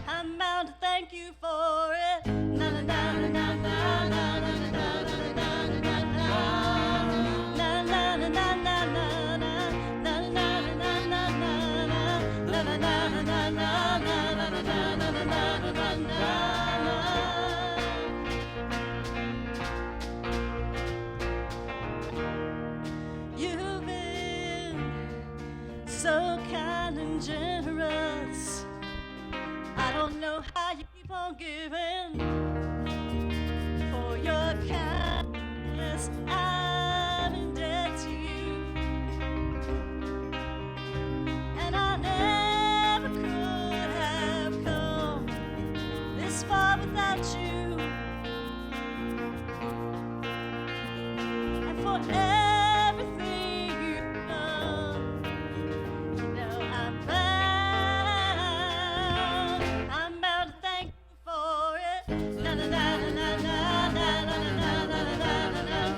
I'm bound to thank you for it. Na na na na na na na na na You've been so kind and generous. wanna know how you keep on giving. For your kindness, I'm in debt to you. And I never could have come this far without you. And for everything you've done, you know I'm bound. I'm bound to thank you for it. Na na na na na na na na na na na na na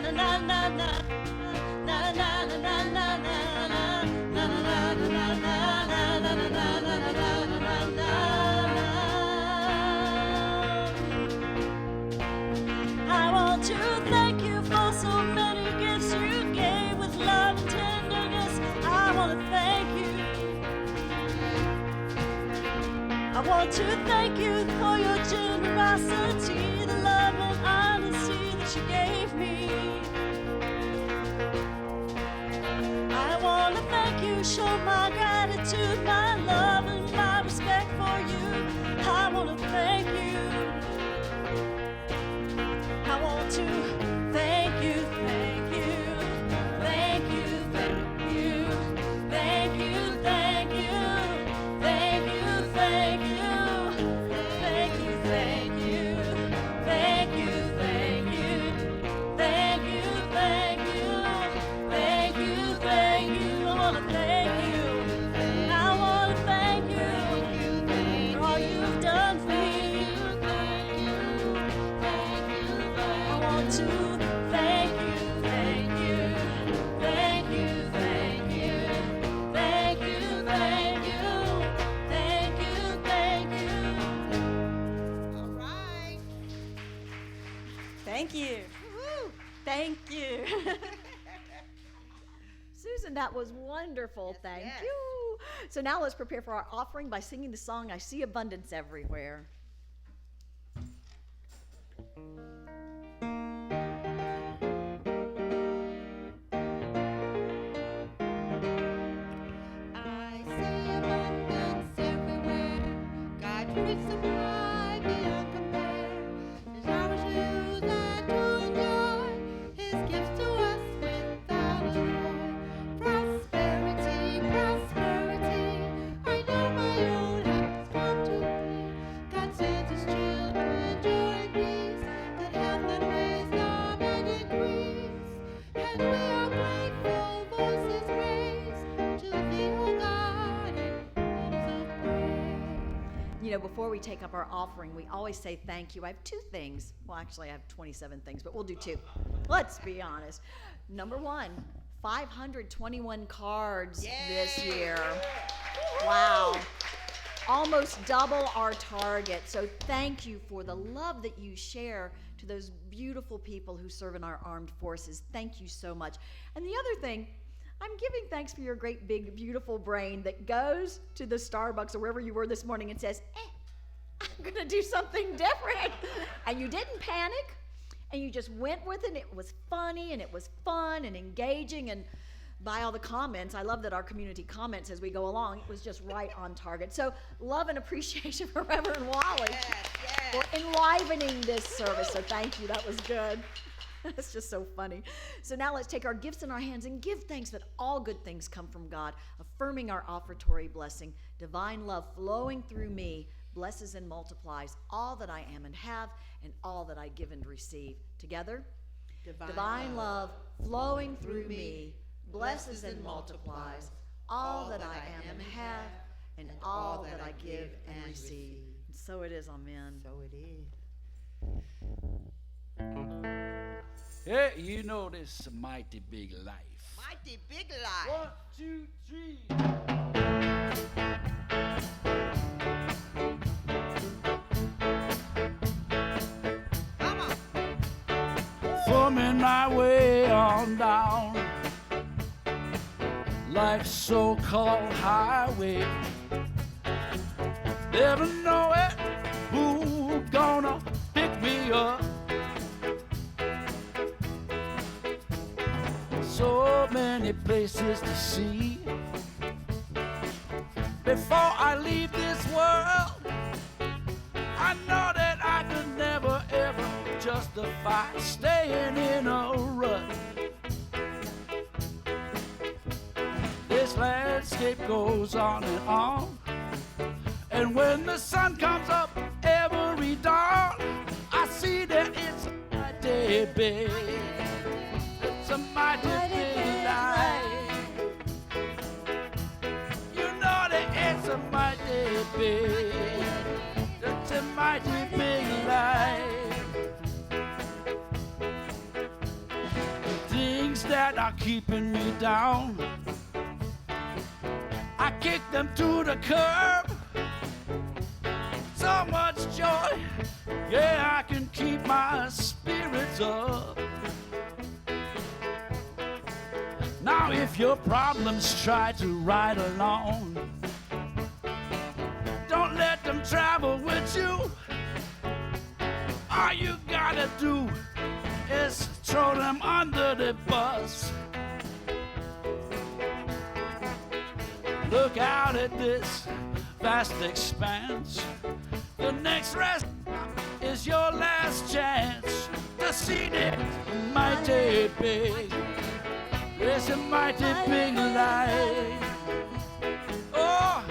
na na na na. I want to thank you for so many gifts you gave with love and tenderness. I want to thank you. I want to thank you for your generosity, the love and honesty that you gave me. I want to thank you, show my gratitude, my love, and my respect for you. I want to thank you. I want to thank you, thank you, thank you, thank you, thank you, thank you, thank you, thank you, thank you, thank you, thank you, thank you, thank you, thank you, thank you, thank you. I want to thank you. I want to thank you for all you've done for me. I want to thank you, thank you, thank you, thank you, thank you, thank you, thank you, thank you. All right. Thank you. Woo-hoo. Thank you. Susan, that was wonderful. Yes, Thank yes. you. So now let's prepare for our offering by singing the song, I See Abundance Everywhere. I see abundance everywhere. God's rich supply beyond compare. There's ours to use and to enjoy. His gifts to us without alloy. Prosperity, prosperity. I know my own has come to be. God sends His children joy and peace, good health and wisdom and increase. And we are grateful, voices raised to Thee, O God, in hymns of praise. You know, before we take up our offering, we always say thank you. I have two things. Well, actually, I have 27 things, but we'll do two. Let's be honest. Number one, 521 cards this Yay! year. Wow. Almost double our target. So thank you for the love that you share to those beautiful people who serve in our armed forces. Thank you so much. And the other thing, I'm giving thanks for your great, big, beautiful brain that goes to the Starbucks or wherever you were this morning and says, I'm going to do something different. And you didn't panic, and you just went with it. It was funny, and it was fun and engaging, and by all the comments, I love that our community comments as we go along. It was just right on target. So love and appreciation for Reverend Wally Yes, for yes. enlivening this service. So thank you. That was good. It's just so funny. So now let's take our gifts in our hands and give thanks that all good things come from God, affirming our offertory blessing. Divine love flowing through me blesses and multiplies all that I am and have and all that I give and receive. Together, divine love flowing through me blesses and multiplies all that I am and have and all that I give and receive. And so it is, amen. So it is. Yeah, you know this is a mighty big life. Mighty big life. 1, 2, 3. Come on. Thumbing my way on down like so-called highway. Never know it, who gonna pick me up? So many places to see, before I leave this world. I know that I could never ever justify staying in a rut. This landscape goes on, and when the sun comes up every dawn, I see that it's a mighty big, it's a mighty big light. You know that it's a mighty big, it's a mighty big light. Things that are keeping me down, I kick them to the curb. So much joy, yeah, I can keep my spirits up. Now if your problems try to ride along, don't let them travel with you. All you gotta do is throw them under the bus. Look out at this vast expanse. The next rest is your last chance to see that mighty big. It's a mighty big light. Oh,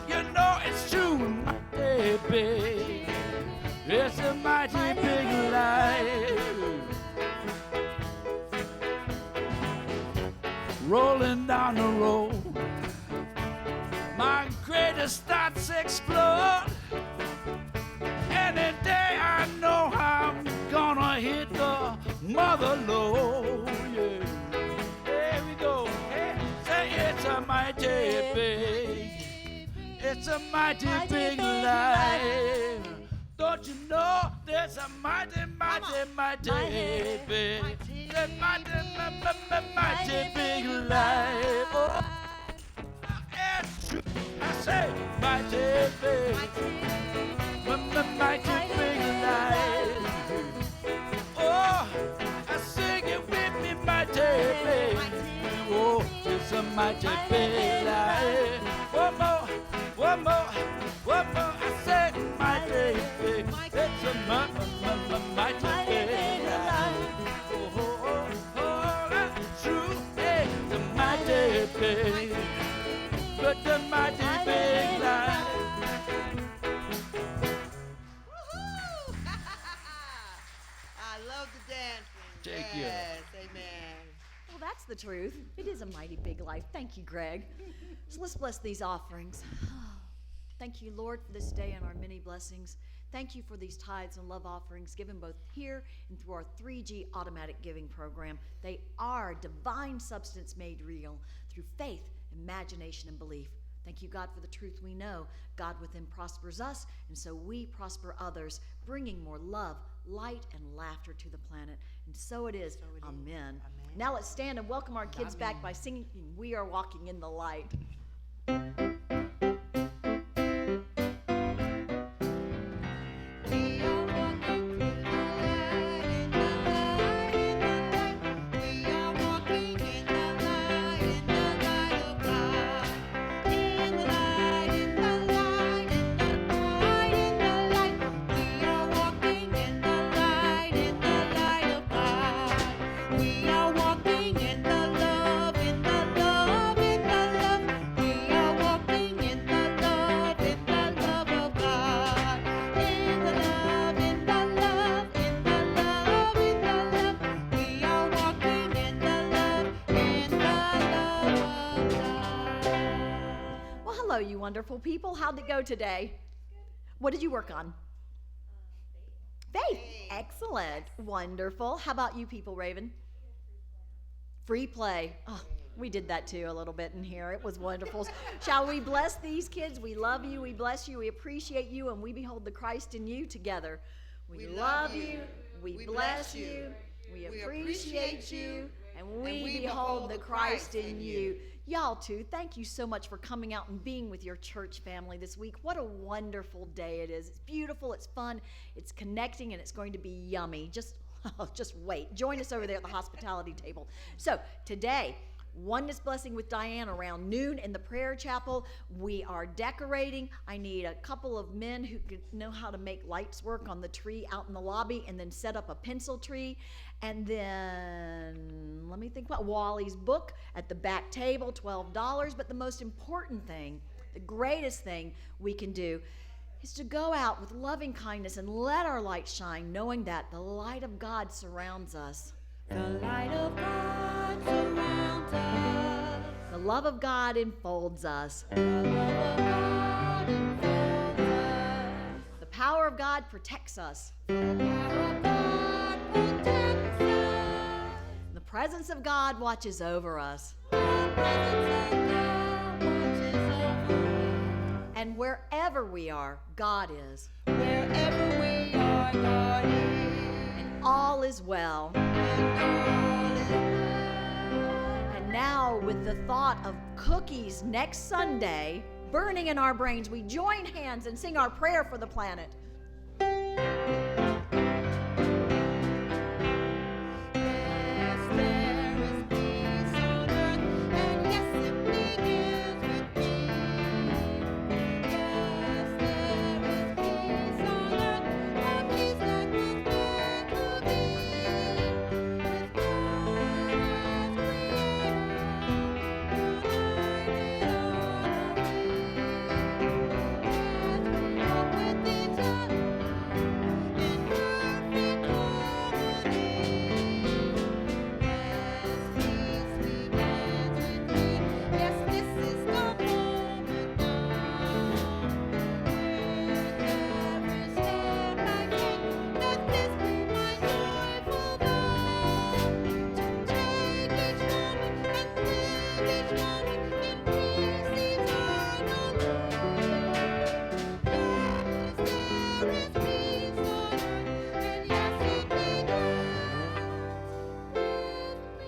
you know it's true, mighty big. It's a mighty big light. Rolling down the road, my greatest thoughts explode. Any day I know I'm gonna hit the mother load. Yeah. There we go. Hey, say it's a mighty big, it's a mighty big life. Don't you know there's a mighty big, a mighty big life. Oh, it's true. I say mighty big, mighty big life. Oh, I sing it with me, mighty big. Oh, it's a mighty big life. One more, one more, one more. I say mighty big. It's a mighty big life. Oh, oh, oh, oh, that's true. Hey, the mighty big, but the mighty big life. I love the dancing. Take you. Yes, amen. Well, that's the truth. It is a mighty big life. Thank you, Greg. So let's bless these offerings. Thank you, Lord, for this day and our many blessings. Thank you for these tithes and love offerings given both here and through our 3G automatic giving program. They are divine substance made real through faith, imagination, and belief. Thank you, God, for the truth we know. God within prospers us, and so we prosper others, bringing more love, light, and laughter to the planet. And so it is. Amen. Now let's stand and welcome our kids back by singing We Are Walking in the Light. We are walking in the light, in the light, in the light. We are walking in the light of God. In the light, in the light, in the light, in the light. We are walking in the light of God. We are walking in the love, in the love, in the love. We are walking in the love, in the love of God. In the love, in the love, in the love, in the love. We are walking in the love, in the love of God. Well, hello, you wonderful people. How'd it go today? What did you work on? Faith. Excellent. Wonderful. How about you people, Raven? Free play. Oh, we did that too a little bit in here. It was wonderful. Shall we bless these kids? We love you. We bless you. We appreciate you. And we behold the Christ in you together. We love you. We bless you. We appreciate you. And we behold the Christ in you. Y'all too, thank you so much for coming out and being with your church family this week. What a wonderful day it is. It's beautiful, it's fun, it's connecting, and it's going to be yummy. Just wait. Join us over there at the hospitality table. So today, Oneness Blessing with Diane around noon in the prayer chapel. We are decorating. I need a couple of men who know how to make lights work on the tree out in the lobby and then set up a pencil tree. And then, let me think about Wally's book at the back table, $12. But the most important thing, the greatest thing we can do is to go out with loving kindness and let our light shine, knowing that the light of God surrounds us. The light of God surrounds us. The love of God enfolds us. The love of God enfolds us. The power of God protects us. The power of God protects us. The presence of God watches over us. The presence of God watches over us. And wherever we are, God is. Wherever we are, God is. And all is well. And all is well. And now, with the thought of cookies next Sunday burning in our brains, we join hands and sing our prayer for the planet. Yes, there is peace on earth, and yes, it begins with me. Yes, there is peace on earth, a peace that was meant to be. With God as creator, united on the as we walk with each other in perfect harmony. Yes, peace begins with me. Yes, this is the moment now. With every step I take, let this be my joyful vow. To take each moment and live each moment in peace eternally. Yes, there is peace on earth, and yes, it begins with me.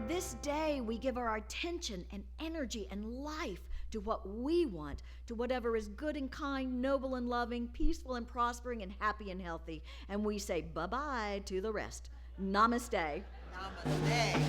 This day, we give our attention and energy and life to what we want, to whatever is good and kind, noble and loving, peaceful and prospering, and happy and healthy. And we say bye-bye to the rest. Namaste. Namaste.